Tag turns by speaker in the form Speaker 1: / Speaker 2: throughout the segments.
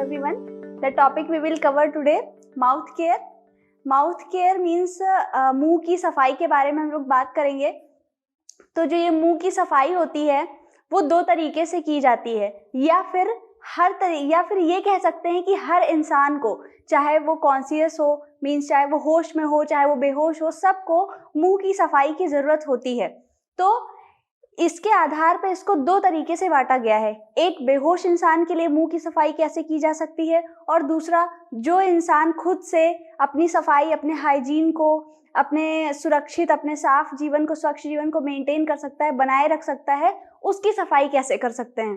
Speaker 1: everyone. The topic we will cover today, mouth care. Mouth care means मुंह की सफाई के बारे में हम लोग बात करेंगे। तो जो ये मुंह की सफाई होती है वो दो तरीके से की जाती है, या फिर ये कह सकते हैं कि हर इंसान को, चाहे वो कॉन्शियस हो, मीन्स चाहे वो होश में हो चाहे वो बेहोश हो, सबको मुंह की सफाई की जरूरत होती है। तो इसके आधार पर इसको दो तरीके से बांटा गया है। एक, बेहोश इंसान के लिए मुंह की सफाई कैसे की जा सकती है, और दूसरा, जो इंसान खुद से अपनी सफाई, अपने हाइजीन को, अपने सुरक्षित, अपने साफ जीवन को, स्वच्छ जीवन को मेंटेन कर सकता है, बनाए रख सकता है, उसकी सफाई कैसे कर सकते हैं।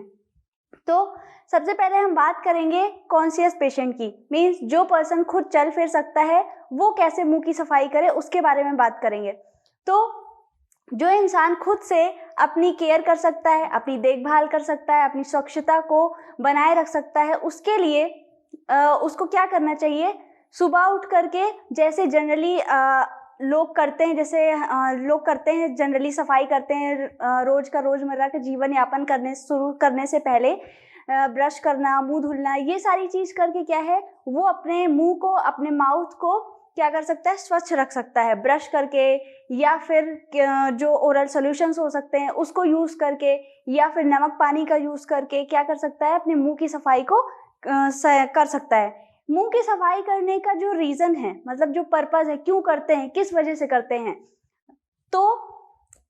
Speaker 1: तो सबसे पहले हम बात करेंगे कॉन्शियस पेशेंट की, मीन्स जो पर्सन खुद चल फिर सकता है वो कैसे मुंह की सफाई करे, उसके बारे में बात करेंगे। तो जो इंसान खुद से अपनी केयर कर सकता है, अपनी देखभाल कर सकता है, अपनी स्वच्छता को बनाए रख सकता है, उसके लिए उसको क्या करना चाहिए, सुबह उठ करके जैसे जनरली लोग करते हैं, जनरली सफाई करते हैं, रोज का रोजमर्रा का जीवन यापन शुरू करने से पहले ब्रश करना, मुंह धुलना, ये सारी चीज करके क्या है, वो अपने मुंह को, अपने माउथ को क्या कर सकता है, स्वच्छ रख सकता है, ब्रश करके, या फिर जो ओरल सॉल्यूशंस हो सकते हैं उसको यूज करके, या फिर नमक पानी का यूज करके क्या कर सकता है, अपने मुंह की सफाई को कर सकता है। मुंह की सफाई करने का जो रीजन है, मतलब जो पर्पज है, क्यों करते हैं, किस वजह से करते हैं, तो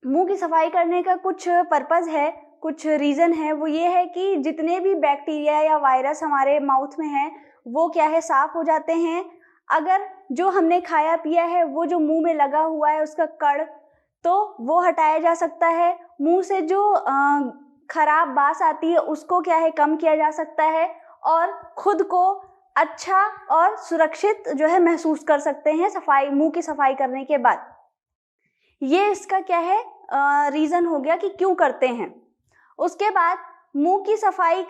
Speaker 1: मुंह की सफाई करने का कुछ पर्पज है, कुछ रीजन है। वो ये है कि जितने भी बैक्टीरिया या वायरस हमारे माउथ में हैं वो क्या है, साफ हो जाते हैं। अगर जो हमने खाया पिया है वो जो मुंह में लगा हुआ है उसका कण, तो वो हटाया जा सकता है। मुंह से जो खराब बास आती है उसको क्या है, कम किया जा सकता है, और खुद को अच्छा और सुरक्षित जो है महसूस कर सकते हैं मुंह की सफाई करने के बाद। ये इसका क्या है, रीजन हो गया कि क्यों करते हैं। उसके बाद मुंह की सफाई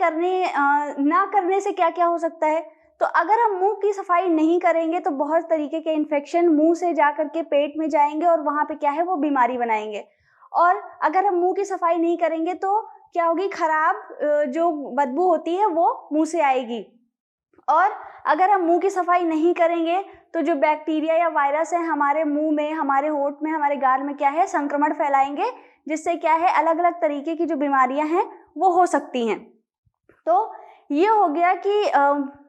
Speaker 1: ना करने से क्या क्या हो सकता है। तो अगर हम मुंह की सफाई नहीं करेंगे तो बहुत तरीके के इन्फेक्शन मुंह से जा करके पेट में जाएंगे और वहां पे क्या है, वो बीमारी बनाएंगे। और अगर हम मुंह की सफाई नहीं करेंगे तो क्या होगी, खराब जो बदबू होती है वो मुंह से आएगी। और अगर हम मुंह की सफाई नहीं करेंगे तो जो बैक्टीरिया या वायरस है हमारे मुंह में, हमारे होंठ में, हमारे गाल में क्या है, संक्रमण फैलाएंगे, जिससे क्या है, अलग अलग तरीके की जो बीमारियां हैं वो हो सकती हैं। तो ये हो गया कि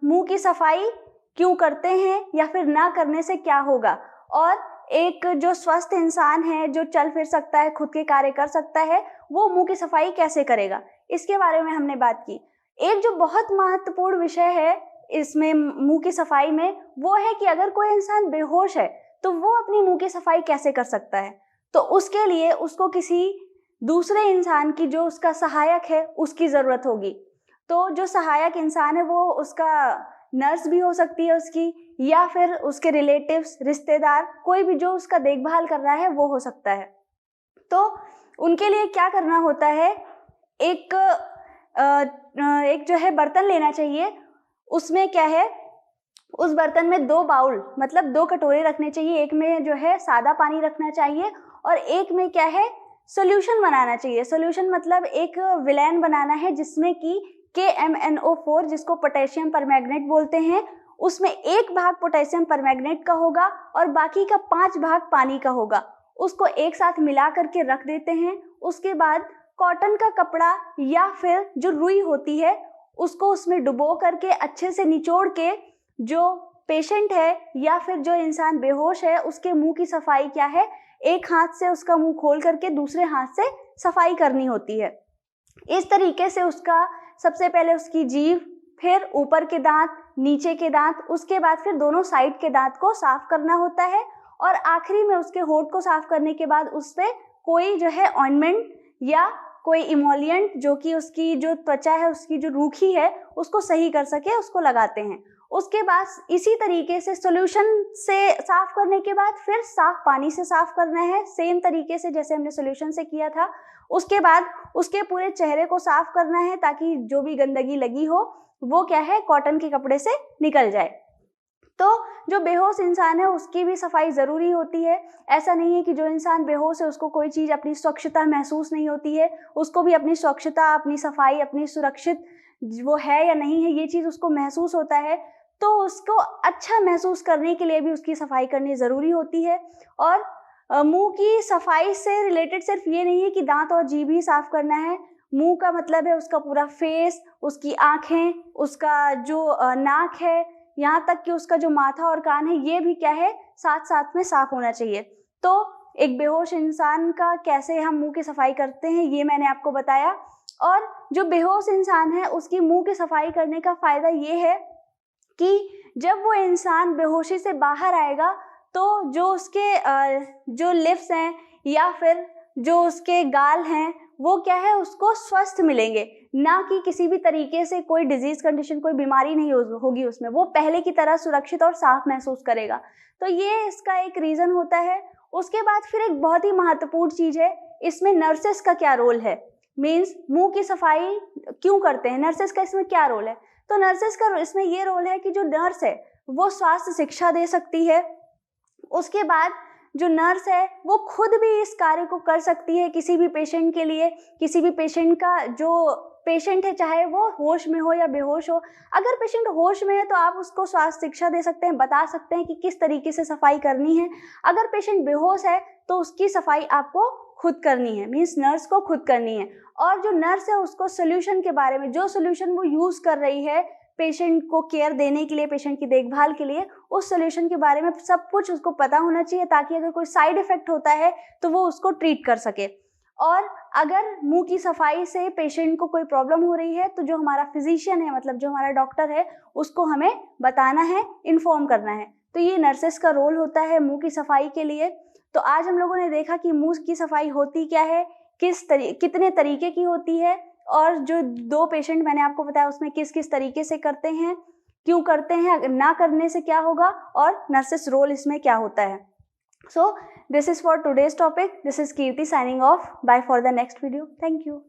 Speaker 1: मुंह की सफाई क्यों करते हैं या फिर ना करने से क्या होगा। और एक जो स्वस्थ इंसान है, जो चल फिर सकता है, खुद के कार्य कर सकता है, वो मुंह की सफाई कैसे करेगा, इसके बारे में हमने बात की। एक जो बहुत महत्वपूर्ण विषय है इसमें मुंह की सफाई में, वो है कि अगर कोई इंसान बेहोश है तो वो अपनी मुंह की सफाई कैसे कर सकता है। तो उसके लिए उसको किसी दूसरे इंसान की, जो उसका सहायक है, उसकी जरूरत होगी। तो जो सहायक इंसान है वो उसका नर्स भी हो सकती है उसकी, या फिर उसके रिलेटिव्स, रिश्तेदार, कोई भी जो उसका देखभाल कर रहा है वो हो सकता है। तो उनके लिए क्या करना होता है, एक जो है बर्तन लेना चाहिए। उसमें क्या है, उस बर्तन में 2 बाउल, मतलब 2 कटोरे रखने चाहिए। एक में जो है सादा पानी रखना चाहिए और एक में क्या है, सोल्यूशन बनाना चाहिए। सोल्यूशन मतलब एक विलैन बनाना है जिसमें कि KMnO4, जिसको पोटेशियम परमैंगनेट बोलते हैं, उसमें 1 भाग पोटेशियम परमैंगनेट का होगा और बाकी का 5 भाग पानी का होगा। उसको एक साथ मिला करके रख देते हैं। उसके बाद कॉटन का कपड़ा या फिर जो रुई होती है उसको उसमें डुबो करके अच्छे से निचोड़ के, जो पेशेंट है या फिर जो इंसान बेहोश है उसके मुंह की सफाई क्या है, एक हाथ से उसका मुंह खोल करके दूसरे हाथ से सफाई करनी होती है। इस तरीके से उसका सबसे पहले उसकी जीभ, फिर ऊपर के दांत, नीचे के दांत, उसके बाद फिर दोनों साइड के दांत को साफ करना होता है, और आखिरी में उसके होंठ को साफ करने के बाद उस पे कोई जो है ऑइंटमेंट या कोई इमोलिएंट, जो कि उसकी जो त्वचा है, उसकी जो रूखी है, उसको सही कर सके, उसको लगाते हैं। उसके बाद इसी तरीके से सॉल्यूशन से साफ करने के बाद फिर साफ पानी से साफ करना है, सेम तरीके से जैसे हमने सॉल्यूशन से किया था। उसके बाद उसके पूरे चेहरे को साफ करना है ताकि जो भी गंदगी लगी हो वो क्या है, कॉटन के कपड़े से निकल जाए। तो जो बेहोश इंसान है उसकी भी सफाई जरूरी होती है। ऐसा नहीं है कि जो इंसान बेहोश है उसको कोई चीज, अपनी स्वच्छता महसूस नहीं होती है। उसको भी अपनी स्वच्छता, अपनी सफाई, अपनी सुरक्षित वो है या नहीं है ये चीज़ उसको महसूस होता है, तो उसको अच्छा महसूस करने के लिए भी उसकी सफाई करनी ज़रूरी होती है। और मुंह की सफाई से रिलेटेड सिर्फ ये नहीं है कि दांत और जीभ ही साफ करना है। मुंह का मतलब है उसका पूरा फेस, उसकी आँखें, उसका जो नाक है, यहाँ तक कि उसका जो माथा और कान है, ये भी क्या है, साथ साथ में साफ होना चाहिए। तो एक बेहोश इंसान का कैसे हम मुंह की सफाई करते हैं ये मैंने आपको बताया। और जो बेहोश इंसान है उसकी मुंह की सफाई करने का फ़ायदा ये है कि जब वो इंसान बेहोशी से बाहर आएगा तो जो उसके जो लिप्स हैं या फिर जो उसके गाल हैं वो क्या है, उसको स्वस्थ मिलेंगे, ना कि किसी भी तरीके से कोई डिजीज कंडीशन, कोई बीमारी नहीं होगी उसमें। वो पहले की तरह सुरक्षित और साफ महसूस करेगा। तो ये इसका एक रीज़न होता है। उसके बाद फिर एक बहुत ही महत्वपूर्ण चीज़ है, इसमें नर्सेस का क्या रोल है। मीन्स मुंह की सफाई क्यों करते हैं, नर्सेस का इसमें क्या रोल है। तो नर्सेस का इसमें ये रोल है कि जो नर्स है वो स्वास्थ्य शिक्षा दे सकती है। उसके बाद जो नर्स है वो खुद भी इस कार्य को कर सकती है किसी भी पेशेंट के लिए। किसी भी पेशेंट का जो पेशेंट है, चाहे वो होश में हो या बेहोश हो, अगर पेशेंट होश में है तो आप उसको स्वास्थ्य शिक्षा दे सकते हैं, बता सकते हैं कि किस तरीके से सफाई करनी है। अगर पेशेंट बेहोश है तो उसकी सफाई आपको खुद करनी है, मीन्स नर्स को खुद करनी है। और जो नर्स है उसको सोल्यूशन के बारे में, जो सोल्यूशन वो यूज़ कर रही है पेशेंट को केयर देने के लिए, पेशेंट की देखभाल के लिए, उस सोल्यूशन के बारे में सब कुछ उसको पता होना चाहिए, ताकि अगर कोई साइड इफेक्ट होता है तो वो उसको ट्रीट कर सके। और अगर मुंह की सफाई से पेशेंट को कोई प्रॉब्लम हो रही है तो जो हमारा फिजिशियन है, मतलब जो हमारा डॉक्टर है, उसको हमें बताना है, इन्फॉर्म करना है। तो ये नर्सेस का रोल होता है मुंह की सफाई के लिए। तो आज हम लोगों ने देखा कि मुंह की सफाई होती क्या है, कितने तरीके की होती है, और जो 2 पेशेंट मैंने आपको बताया उसमें किस किस तरीके से करते हैं, क्यों करते हैं, अगर ना करने से क्या होगा, और नर्सेस रोल इसमें क्या होता है। So this is for today's topic. This is Kirti signing off. Bye for the next video. Thank you.